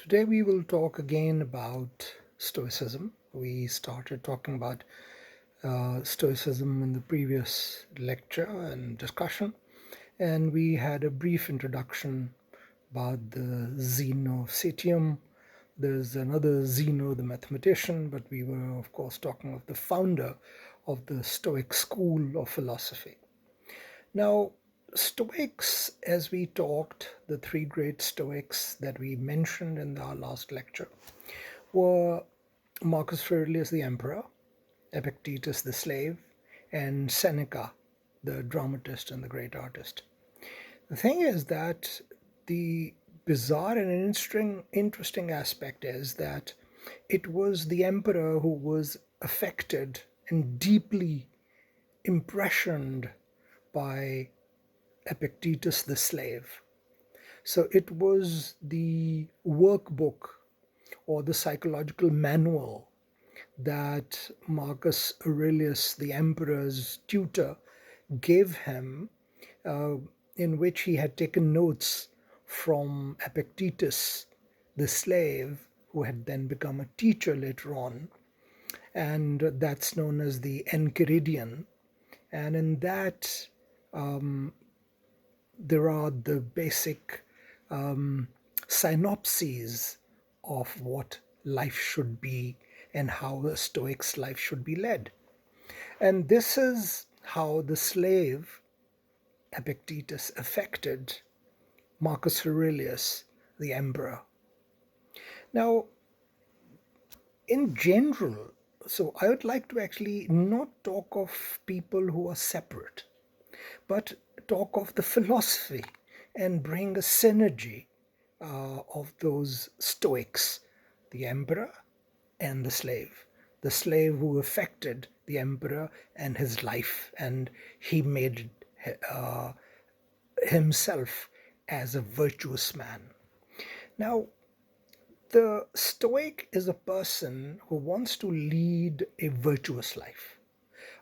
Today we will talk again about Stoicism. We started talking about Stoicism in the previous lecture and discussion, and we had a brief introduction about the Zeno of Citium. There's another Zeno, the mathematician, but we were, of course, talking of the founder of the Stoic school of philosophy. Now, Stoics, as we talked, the three great Stoics that we mentioned in our last lecture were Marcus Aurelius the Emperor, Epictetus the slave, and Seneca, the dramatist and the great artist. The thing is that the bizarre and interesting aspect is that it was the emperor who was affected and deeply impressioned by Epictetus the slave. So it was the workbook or the psychological manual that Marcus Aurelius, the emperor's tutor, gave him, uh, in which he had taken notes from Epictetus, the slave, who had then become a teacher later on. And that's known as the Enchiridion. And in that, there are the basic synopses of what life should be and how a Stoic's life should be led. And this is how the slave, Epictetus, affected Marcus Aurelius, the emperor. Now, in general, so I would like to actually not talk of people who are separate, but talk of the philosophy and bring a synergy of those Stoics, the emperor and the slave who affected the emperor and his life, and he made himself as a virtuous man. Now, the Stoic is a person who wants to lead a virtuous life,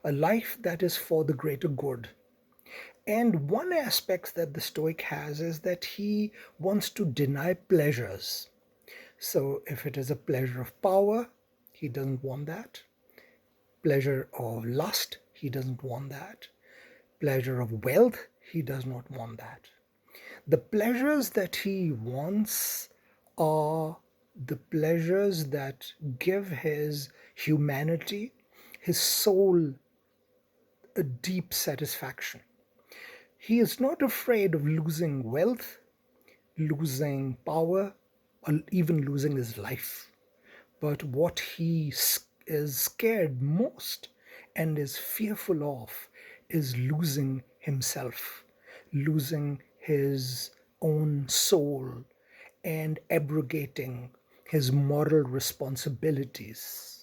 a life that is for the greater good. And one aspect that the Stoic has is that he wants to deny pleasures. So if it is a pleasure of power, he doesn't want that. Pleasure of lust, he doesn't want that. Pleasure of wealth, he does not want that. The pleasures that he wants are the pleasures that give his humanity, his soul, a deep satisfaction. He is not afraid of losing wealth, losing power, or even losing his life. But what he is scared most and is fearful of is losing himself, losing his own soul, and abrogating his moral responsibilities.